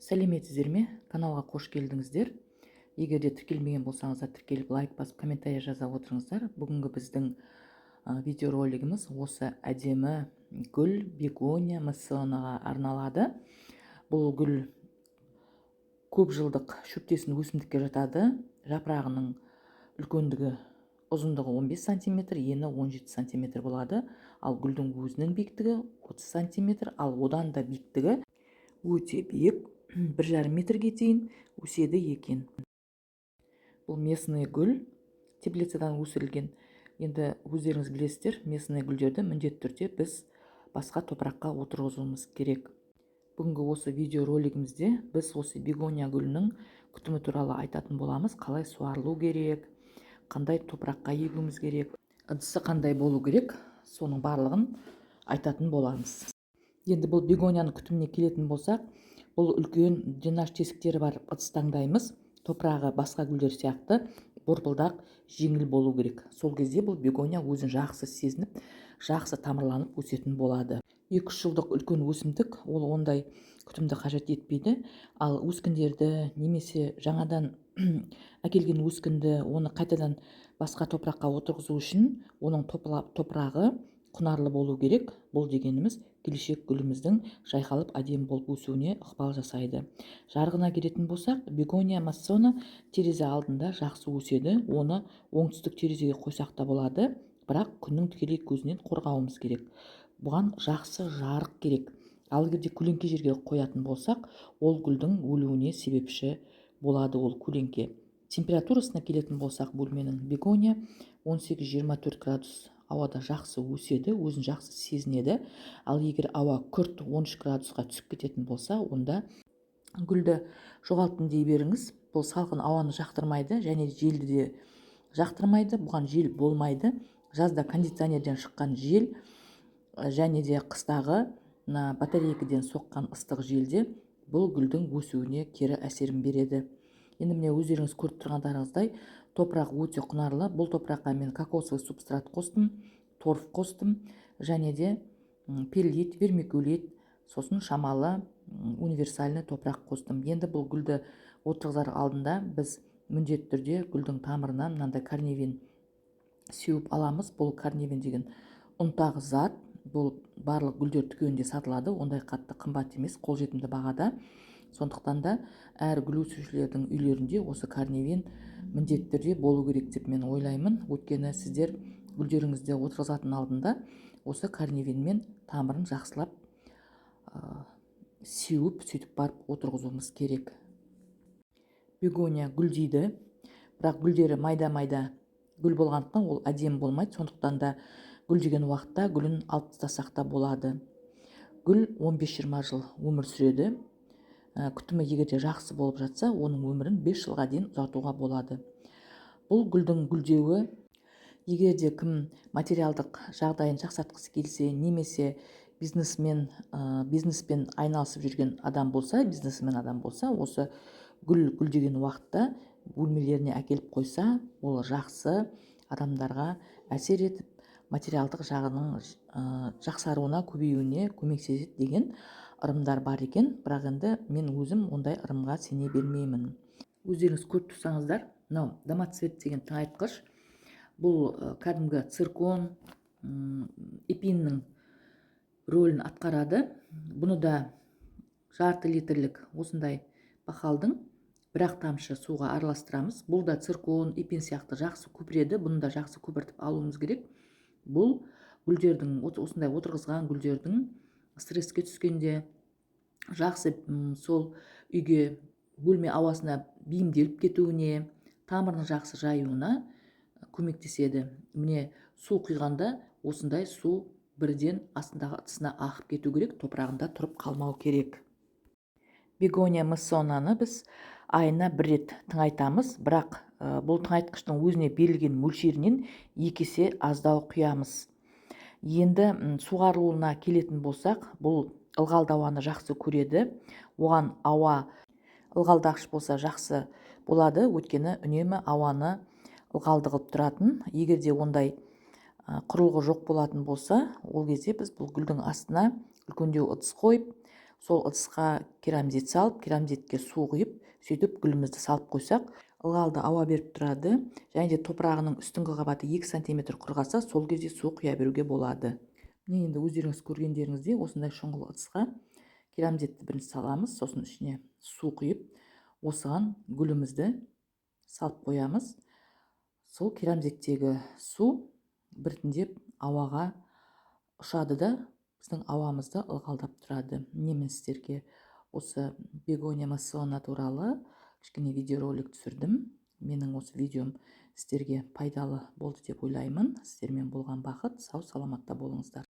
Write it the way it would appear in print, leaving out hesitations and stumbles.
Сәлеметсіздер ме? Каналға қош келдіңіздер. Егер де тіркелмеген болсаңыздар, тіркеліп лайк басып, комментарий жаза отырыңыздар. Бүгінгі біздің видеоролигіміз осы әдемі гүл бегония муссонаға арналады. Бұл гүл көп жылдық шөптесін өсімдікке жатады. Жапырағының үлкендігі ұзындығы 15 см, ені 17 см болады. Ал гүлдің өзінің биіктігі 30 см, ал одан да биіктігі өте биік 1,5 метрге дейін өседі екен. Бұл местный гүл, теплицадан өсірілген. Енді өздеріңіз білесіздер, местный гүлдерді міндетті түрде біз басқа топыраққа отырғызуымыз керек. Бүгінгі осы видеоролигімізде біз осы бегония гүлінің күтімі туралы айтатын боламыз. Қалай суарылу керек, қандай топыраққа егуіміз керек, ыдысы қандай болу керек, соның барлығын айтатын боламыз. Енді бұл бегонияның күтіміне келетін болсақ, бұл үлкен дренаж тесіктері бар ыдыс таңдаймыз. Топырағы басқа гүлдер сияқты борпылдақ, жеңіл болу керек. Сол кезде бұл бегония өзін жақсы сезініп, жақсы тамырланып өсетін болады. 2-3 жылдық үлкен өсімдік, ол ондай күтімді қажет етпейді. Ал өскіндерді немесе жаңадан әкелген өскінді, оны қайтадан басқа топыраққа отырғызу үшін оның топырағы құнарлы болу керек. Бұл дегеніміз келешек гүліміздің жайқалып әдемі болып өсуіне ықпал жасайды. Жарығына келетін болсақ, бегония муссона терезе алдында жақсы өседі. Оны оңтүстік терезеге қойсақ та болады, бірақ күннің тікелей көзінен қорғауымыз керек. Бұған жақсы жарық керек. Ал егерде көлеңке жерге қоятын болсақ, ол гүлдің өлуіне себепші болады. Ол көлеңке. Температурасына келетін болсақ, бөлменің бегония 18-24 градус ауада жақсы өседі, өзін жақсы сезінеді. Ал егер ауа күрт 13 градусқа түсіп кететін болса, онда гүлді жоғалттым дей беріңіз. Бұл салқын ауаны жақтырмайды, және желді де жақтырмайды. Бұған жел болмайды. Жазда кондиционерден шыққан жел және де қыстағы батарейкіден соққан ыстық желде бұл гүлдің өсуіне кері әсерін береді. Енді міне өздеріңіз көріп тұрғандарыңыздай, топырақ өте құнарлы. Бұл топыраққа мен кокосовый субстрат қостым, торф қостым, және де перлит, вермикулит, сосын шамалы универсальный топырақ қостым. Енді бұл гүлді отырғызар алдында біз міндетті түрде гүлдің тамырынан мынандай карневин сеуіп аламыз. Бұл карневин деген ұнтағы зат. Бұл барлық гүлдер дүкенінде сатылады. Ондай қатты қымбат емес, қолжетімді бағада. Сондықтан да әр гүл өсірушілердің үйлерінде осы карневин міндетті түрде болу керек деп мен ойлаймын. Өйткені сіздер гүлдеріңізді отырғызатын алдында осы карневинмен тамырын жақсылап сеуіп, сөйтіп барып отырғызуымыз керек. Бегония гүлдейді, бірақ гүлдері майда-майда гүл болғандықтан ол әдемі болмайды. Сондықтан да гүлдеген уақытта гүлін алып тастасақ та болады. Гүл 15-20 жыл өмір сүреді. Күтімі егерде жақсы болып жатса, оның өмірін 5 жылға дейін ұзартуға болады. Бұл гүлдің гүлдеуі, егерде кім материалдық жағдайын жақсартқысы келсе, немесе бизнеспен айналысып жүрген адам болса, осы гүлдеген уақытта бөлмелеріне әкеліп қойса, ол жақсы адамдарға әсер етіп, материалдық жағының жақсаруына, көбеюіне көмектеседі деген ырымдар бар екен. Бірақ енді мен өзім ондай ырымға сене бермеймін. Өздеріңіз көріп тұрсаңыздар, мынау домоцвет деген тыңайтқыш. Бұл кәдімгі циркон, эпиннің рөлін атқарады. Бұны да жарты литрлік осындай бақалдың 1 тамшы суға араластырамыз. Бұл да циркон, эпин сияқты жақсы көпіреді. Бұны да жақсы көпіртіп алуымыз керек. Бұл гүлдердің, осындай отырғызған гүлдердің стресске түскенде жақсы сол үйге, бөлме ауасына бейімделіп кетуіне, тамырының жақсы жаюына көмектеседі. Міне су құйғанда осындай су бірден астындағы ыдысына ағып кету керек, топырағында тұрып қалмау керек. Бегония муссонаны біз айына 1 рет тыңайтамыз, бірақ бұл тыңайтқыштың өзіне берілген мөлшерінен 2 есе аздау құямыз. Енді суғарылуына келетін болсақ, бұл ылғалды ауаны жақсы көреді. Оған ауа ылғалдағыш болса жақсы болады, өйткені үнемі ауаны ылғалды қылып тұратын. Егерде ондай құрылғы жоқ болатын болса, ол кезде біз бұл гүлдің астына үлкендеу ыдыс қойып, сол ыдысқа керамзит салып, керамзитке су құйып, сөйтіп гүлімізді салып қойсақ, ылғалды ауа беріп тұрады, және де топырағының үстіңгі қабаты 2 см құрғаса, сол кезде су құя беруге болады. Міне енді өздеріңіз көргендеріңіздей осындай шұңғыл ыдысқа керамзитті бірінші саламыз, сосын ішіне су құйып, осыған гүлімізді салып қоямыз. Сол керамзиттегі су біртіндеп ауаға ұшады да біздің ауамызды ылғалдап тұрады. Міне мен сіздерге осы бегония массона туралы кішкене видеоролик түсірдім. Менің осы видеом сіздерге пайдалы болды деп ойлаймын. Сіздермен болған бақыт, сау саламатта болыңыздар.